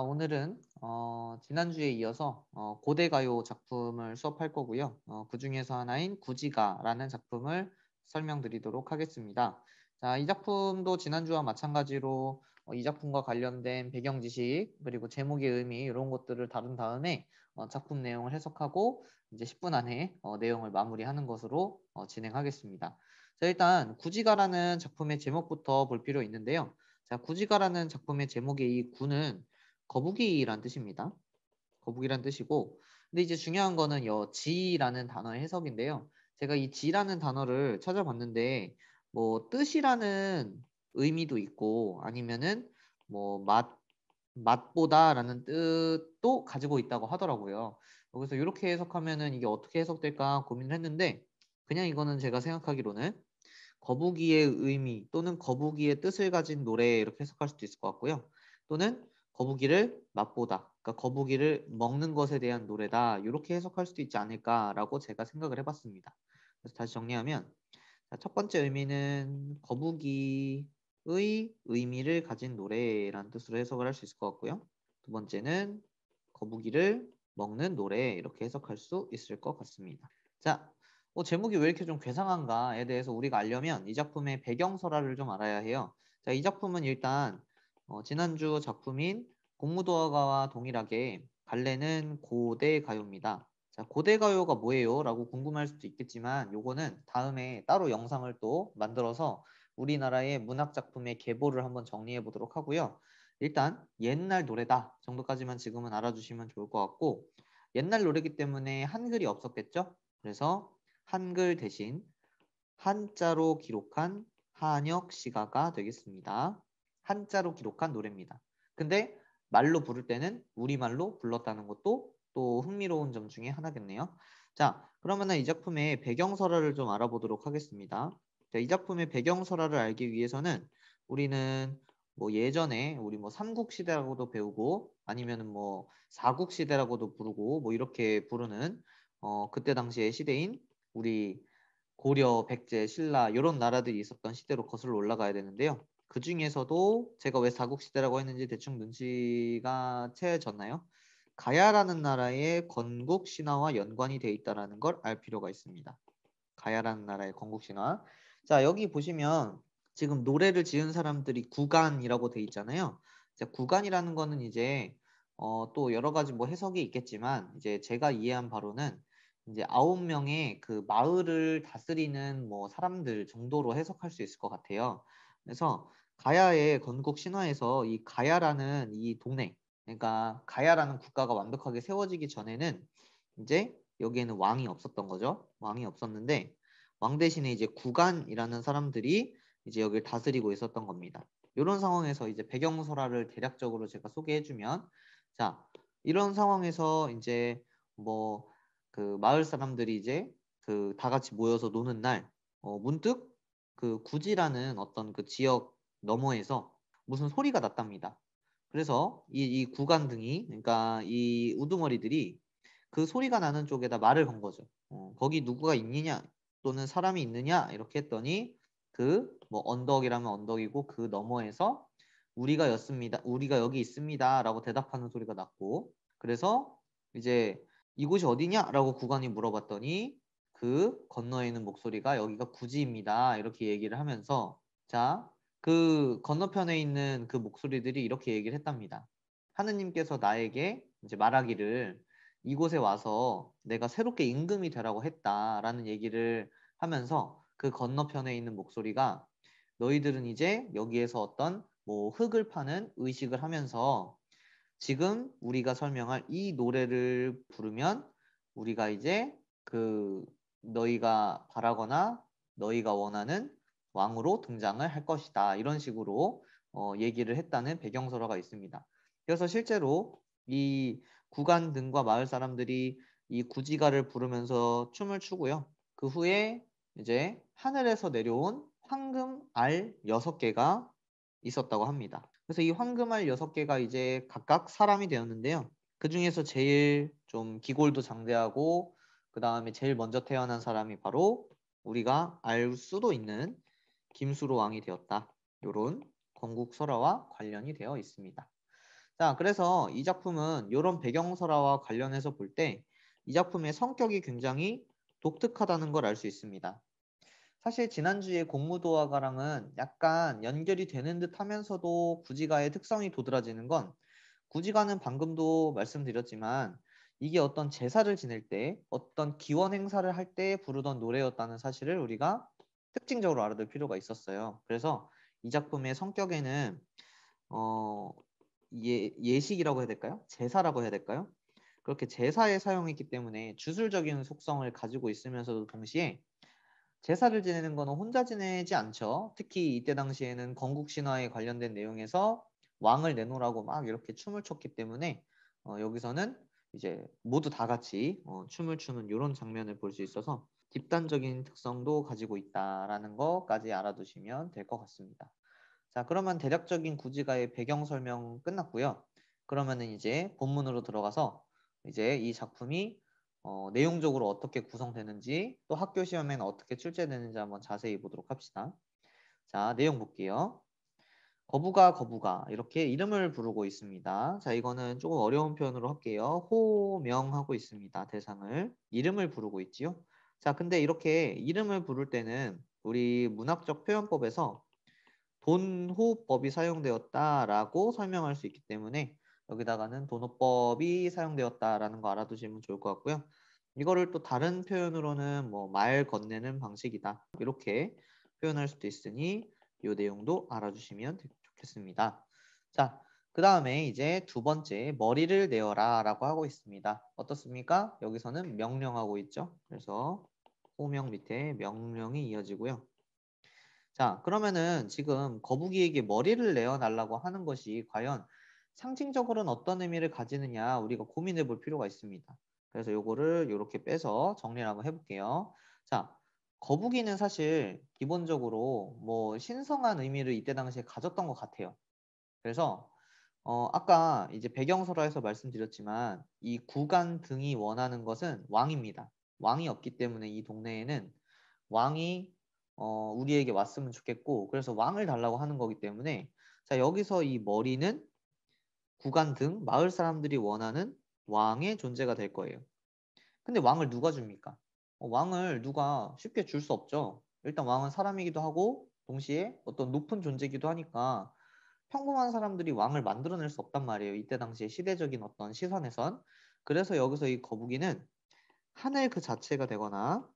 오늘은 지난주에 이어서 고대가요 작품을 수업할 거고요. 그 중에서 하나인 구지가라는 작품을 설명드리도록 하겠습니다. 자, 이 작품도 지난주와 마찬가지로 이 작품과 관련된 배경 지식 그리고 제목의 의미 이런 것들을 다룬 다음에 작품 내용을 해석하고 이제 10분 안에 내용을 마무리하는 것으로 진행하겠습니다. 자, 일단 구지가라는 작품의 제목부터 볼 필요 있는데요. 자, 구지가라는 작품의 제목의 이 구는 거북이란 뜻입니다. 거북이란 뜻이고, 근데 이제 중요한 거는 지라는 단어의 해석인데요. 제가 이 지라는 단어를 찾아봤는데, 뭐 뜻이라는 의미도 있고, 아니면은 뭐 맛보다라는 뜻도 가지고 있다고 하더라고요. 그래서 이렇게 해석하면은 이게 어떻게 해석될까 고민을 했는데, 그냥 이거는 제가 생각하기로는 거북이의 의미 또는 거북이의 뜻을 가진 노래 이렇게 해석할 수도 있을 것 같고요. 또는 거북이를 맛보다, 그러니까 거북이를 먹는 것에 대한 노래다 이렇게 해석할 수도 있지 않을까라고 제가 생각을 해봤습니다. 그래서 다시 정리하면 첫 번째 의미는 거북이의 의미를 가진 노래라는 뜻으로 해석을 할 수 있을 것 같고요. 두 번째는 거북이를 먹는 노래 이렇게 해석할 수 있을 것 같습니다. 자, 제목이 왜 이렇게 좀 괴상한가에 대해서 우리가 알려면 이 작품의 배경설화를 좀 알아야 해요. 자, 이 작품은 일단 지난주 작품인 공무도화가와 동일하게 갈래는 고대 가요입니다. 자, 고대 가요가 뭐예요? 라고 궁금할 수도 있겠지만 요거는 다음에 따로 영상을 또 만들어서 우리나라의 문학 작품의 계보를 한번 정리해 보도록 하고요. 일단 옛날 노래다 정도까지만 지금은 알아주시면 좋을 것 같고, 옛날 노래기 때문에 한글이 없었겠죠? 그래서 한글 대신 한자로 기록한 한역 시가가 되겠습니다. 한자로 기록한 노래입니다. 근데 말로 부를 때는 우리말로 불렀다는 것도 또 흥미로운 점 중에 하나겠네요. 자, 그러면은 이 작품의 배경설화를 좀 알아보도록 하겠습니다. 자, 이 작품의 배경설화를 알기 위해서는 우리는 뭐 예전에 우리 뭐 삼국시대라고도 배우고 아니면은 뭐 사국시대라고도 부르고 뭐 이렇게 부르는 그때 당시의 시대인 우리 고려, 백제, 신라 이런 나라들이 있었던 시대로 거슬러 올라가야 되는데요. 그 중에서도 제가 왜 사국시대라고 했는지 대충 눈치가 채졌나요? 가야라는 나라의 건국 신화와 연관이 돼 있다는 걸 알 필요가 있습니다. 가야라는 나라의 건국 신화. 자, 여기 보시면 지금 노래를 지은 사람들이 구간이라고 돼 있잖아요. 자, 구간이라는 거는 이제 또 여러 가지 뭐 해석이 있겠지만 이제 제가 이해한 바로는 이제 9명의 그 마을을 다스리는 뭐 사람들 정도로 해석할 수 있을 것 같아요. 그래서 가야의 건국 신화에서 이 가야라는 이 동네, 그러니까 가야라는 국가가 완벽하게 세워지기 전에는 이제 여기에는 왕이 없었던 거죠. 왕이 없었는데 왕 대신에 이제 구간이라는 사람들이 이제 여기를 다스리고 있었던 겁니다. 이런 상황에서 이제 배경설화를 대략적으로 제가 소개해주면, 자, 이런 상황에서 이제 뭐 그 마을 사람들이 이제 그 다 같이 모여서 노는 날 문득 그 구지라는 어떤 그 지역 너머에서 무슨 소리가 났답니다. 그래서 이 구간 등이, 그러니까 이 우두머리들이 그 소리가 나는 쪽에다 말을 건 거죠. 거기 누구가 있느냐 또는 사람이 있느냐 이렇게 했더니 그 뭐 언덕이라면 언덕이고 그 너머에서 우리가 였습니다. 우리가 여기 있습니다라고 대답하는 소리가 났고, 그래서 이제 이곳이 어디냐라고 구간이 물어봤더니 그 건너에 있는 목소리가 여기가 구지입니다. 이렇게 얘기를 하면서, 자, 그 건너편에 있는 그 목소리들이 이렇게 얘기를 했답니다. 하느님께서 나에게 이제 말하기를 이곳에 와서 내가 새롭게 임금이 되라고 했다라는 얘기를 하면서 그 건너편에 있는 목소리가 너희들은 이제 여기에서 어떤 뭐 흙을 파는 의식을 하면서 지금 우리가 설명할 이 노래를 부르면 우리가 이제 그 너희가 바라거나 너희가 원하는 왕으로 등장을 할 것이다. 이런 식으로 얘기를 했다는 배경설화가 있습니다. 그래서 실제로 이 구간 등과 마을 사람들이 이 구지가를 부르면서 춤을 추고요. 그 후에 이제 하늘에서 내려온 황금 알 6개가 있었다고 합니다. 그래서 이 황금알 6개가 이제 각각 사람이 되었는데요. 그 중에서 제일 좀 기골도 장대하고 그 다음에 제일 먼저 태어난 사람이 바로 우리가 알 수도 있는 김수로 왕이 되었다. 이런 건국 설화와 관련이 되어 있습니다. 자, 그래서 이 작품은 이런 배경설화와 관련해서 볼 때 이 작품의 성격이 굉장히 독특하다는 걸 알 수 있습니다. 사실 지난주에 공무도화가랑은 약간 연결이 되는 듯 하면서도 구지가의 특성이 도드라지는 건 구지가는 방금도 말씀드렸지만 이게 어떤 제사를 지낼 때 어떤 기원 행사를 할 때 부르던 노래였다는 사실을 우리가 특징적으로 알아둘 필요가 있었어요. 그래서 이 작품의 성격에는 어, 예식이라고 해야 될까요? 제사라고 해야 될까요? 그렇게 제사에 사용했기 때문에 주술적인 속성을 가지고 있으면서도 동시에 제사를 지내는 거는 혼자 지내지 않죠. 특히 이때 당시에는 건국 신화에 관련된 내용에서 왕을 내놓으라고 막 이렇게 춤을 췄기 때문에 여기서는 이제 모두 다 같이 춤을 추는 이런 장면을 볼 수 있어서 집단적인 특성도 가지고 있다라는 것까지 알아두시면 될 것 같습니다. 자, 그러면 대략적인 구지가의 배경 설명 끝났고요. 그러면은 이제 본문으로 들어가서 이제 이 작품이 내용적으로 어떻게 구성되는지 또 학교 시험에는 어떻게 출제되는지 한번 자세히 보도록 합시다. 자, 내용 볼게요. 거부가 거부가 이렇게 이름을 부르고 있습니다. 자, 이거는 조금 어려운 표현으로 할게요. 호명하고 있습니다. 대상을. 이름을 부르고 있지요. 자, 근데 이렇게 이름을 부를 때는 우리 문학적 표현법에서 돈호법이 사용되었다라고 설명할 수 있기 때문에 여기다가는 돈호법이 사용되었다라는 거 알아두시면 좋을 것 같고요. 이거를 또 다른 표현으로는 뭐 말 건네는 방식이다. 이렇게 표현할 수도 있으니 이 내용도 알아주시면 좋겠습니다. 자, 그 다음에 이제 두 번째 머리를 내어라 라고 하고 있습니다. 어떻습니까? 여기서는 명령하고 있죠. 그래서 호명 밑에 명령이 이어지고요. 자, 그러면은 지금 거북이에게 머리를 내어달라고 하는 것이 과연 상징적으로는 어떤 의미를 가지느냐 우리가 고민해 볼 필요가 있습니다. 그래서 요거를 이렇게 빼서 정리를 한번 해볼게요. 자, 거북이는 사실 기본적으로 뭐 신성한 의미를 이때 당시에 가졌던 것 같아요. 그래서 아까 이제 배경설화에서 말씀드렸지만 이 구간 등이 원하는 것은 왕입니다. 왕이 없기 때문에 이 동네에는 왕이 우리에게 왔으면 좋겠고 그래서 왕을 달라고 하는 거기 때문에 자 여기서 이 머리는 구간 등 마을 사람들이 원하는 왕의 존재가 될 거예요. 근데 왕을 누가 줍니까? 왕을 누가 쉽게 줄 수 없죠. 일단 왕은 사람이기도 하고 동시에 어떤 높은 존재이기도 하니까 평범한 사람들이 왕을 만들어낼 수 없단 말이에요. 이때 당시에 시대적인 어떤 시선에선. 그래서 여기서 이 거북이는 하늘 그 자체가 되거나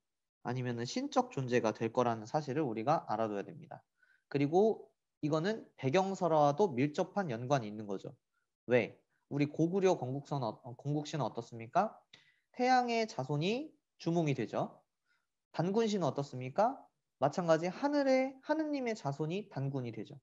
아니면은 신적 존재가 될 거라는 사실을 우리가 알아둬야 됩니다. 그리고 이거는 배경설화와도 밀접한 연관이 있는 거죠. 왜? 우리 고구려 건국신은 어떻습니까? 태양의 자손이 주몽이 되죠. 단군신은 어떻습니까? 마찬가지 하늘의 하느님의 자손이 단군이 되죠.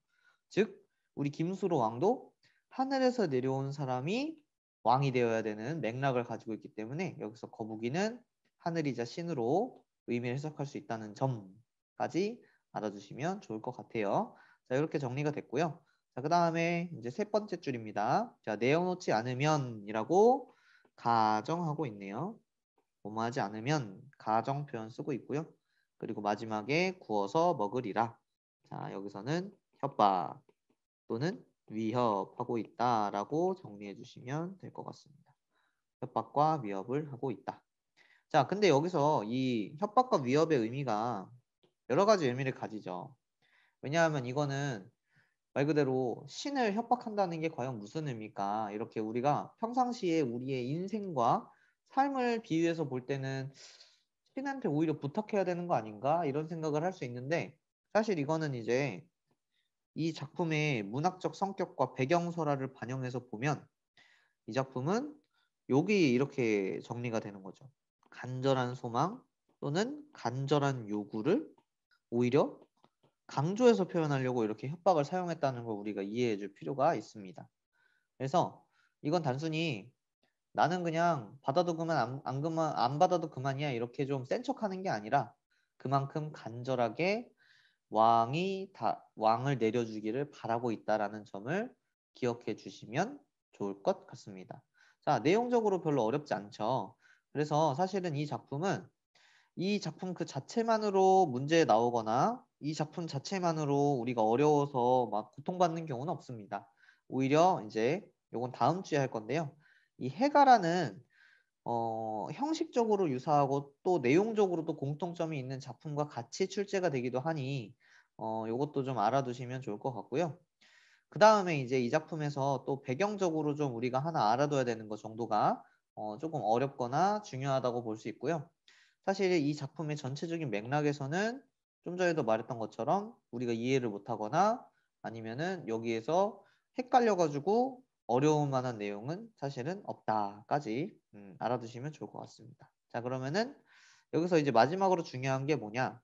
즉 우리 김수로 왕도 하늘에서 내려온 사람이 왕이 되어야 되는 맥락을 가지고 있기 때문에 여기서 거북이는 하늘이자 신으로 의미를 해석할 수 있다는 점까지 알아주시면 좋을 것 같아요. 자, 이렇게 정리가 됐고요. 자, 그 다음에 이제 세 번째 줄입니다. 자, 내어놓지 않으면이라고 가정하고 있네요. 뭐뭐하지 않으면 가정 표현 쓰고 있고요. 그리고 마지막에 구워서 먹으리라. 자, 여기서는 협박 또는 위협하고 있다라고 정리해 주시면 될 것 같습니다. 협박과 위협을 하고 있다. 자, 근데 여기서 이 협박과 위협의 의미가 여러 가지 의미를 가지죠. 왜냐하면 이거는 말 그대로 신을 협박한다는 게 과연 무슨 의미일까? 이렇게 우리가 평상시에 우리의 인생과 삶을 비유해서 볼 때는 신한테 오히려 부탁해야 되는 거 아닌가? 이런 생각을 할 수 있는데 사실 이거는 이제 이 작품의 문학적 성격과 배경설화를 반영해서 보면 이 작품은 여기 이렇게 정리가 되는 거죠. 간절한 소망 또는 간절한 요구를 오히려 강조해서 표현하려고 이렇게 협박을 사용했다는 걸 우리가 이해해 줄 필요가 있습니다. 그래서 이건 단순히 나는 그냥 받아도 그만 안 받아도 그만이야 이렇게 좀 센 척하는 게 아니라 그만큼 간절하게 왕을 내려주기를 바라고 있다라는 점을 기억해 주시면 좋을 것 같습니다. 자, 내용적으로 별로 어렵지 않죠. 그래서 사실은 이 작품 그 자체만으로 문제 나오거나 이 작품 자체만으로 우리가 어려워서 막 고통받는 경우는 없습니다. 오히려 이제 요건 다음 주에 할 건데요. 이 해가라는 형식적으로 유사하고 또 내용적으로도 공통점이 있는 작품과 같이 출제가 되기도 하니 요것도 좀 알아두시면 좋을 것 같고요. 그 다음에 이제 이 작품에서 또 배경적으로 좀 우리가 하나 알아둬야 되는 것 정도가 조금 어렵거나 중요하다고 볼 수 있고요. 사실 이 작품의 전체적인 맥락에서는 좀 전에도 말했던 것처럼 우리가 이해를 못하거나 아니면은 여기에서 헷갈려가지고 어려울 만한 내용은 사실은 없다까지 알아두시면 좋을 것 같습니다. 자, 그러면은 여기서 이제 마지막으로 중요한 게 뭐냐?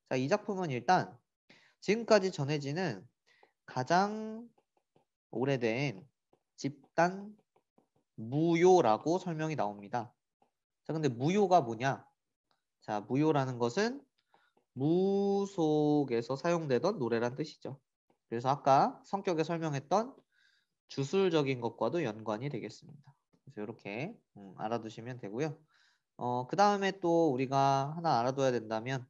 자, 이 작품은 일단 지금까지 전해지는 가장 오래된 집단 무효라고 설명이 나옵니다. 자, 근데 무효가 뭐냐? 자, 무효라는 것은 무 속에서 사용되던 노래란 뜻이죠. 그래서 아까 성격에 설명했던 주술적인 것과도 연관이 되겠습니다. 그래서 이렇게 알아두시면 되고요. 그 다음에 또 우리가 하나 알아둬야 된다면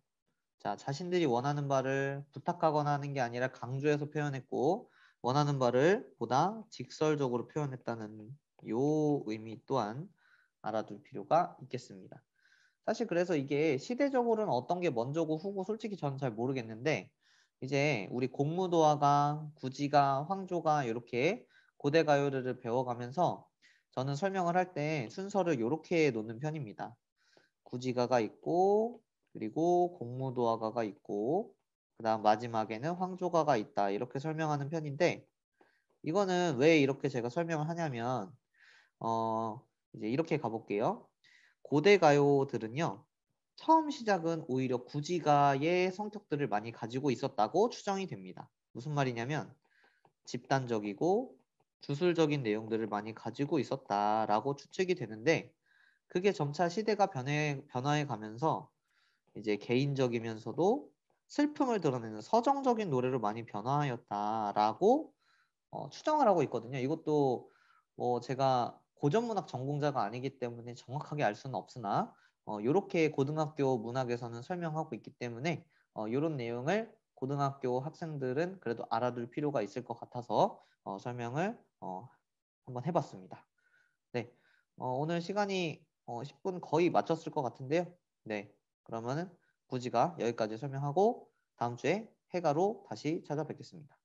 자, 자신들이 원하는 바를 부탁하거나 하는 게 아니라 강조해서 표현했고 원하는 바를 보다 직설적으로 표현했다는 요 의미 또한 알아둘 필요가 있겠습니다. 사실 그래서 이게 시대적으로는 어떤 게 먼저고 후고 솔직히 저는 잘 모르겠는데 이제 우리 공무도화가, 구지가, 황조가 이렇게 고대 가요를 배워가면서 저는 설명을 할 때 순서를 이렇게 놓는 편입니다. 구지가가 있고 그리고 공무도화가가 있고 그 다음 마지막에는 황조가가 있다 이렇게 설명하는 편인데 이거는 왜 이렇게 제가 설명을 하냐면 어 이제 이렇게 가볼게요. 고대 가요들은요 처음 시작은 오히려 구지가의 성격들을 많이 가지고 있었다고 추정이 됩니다. 무슨 말이냐면 집단적이고 주술적인 내용들을 많이 가지고 있었다라고 추측이 되는데 그게 점차 시대가 변화해 가면서 이제 개인적이면서도 슬픔을 드러내는 서정적인 노래로 많이 변화하였다라고 추정을 하고 있거든요. 이것도 뭐 제가 고전문학 전공자가 아니기 때문에 정확하게 알 수는 없으나 이렇게 고등학교 문학에서는 설명하고 있기 때문에 이런 내용을 고등학교 학생들은 그래도 알아둘 필요가 있을 것 같아서 설명을 한번 해봤습니다. 네, 오늘 시간이 10분 거의 맞췄을 것 같은데요. 네, 그러면은 부지가 여기까지 설명하고 다음 주에 해가로 다시 찾아뵙겠습니다.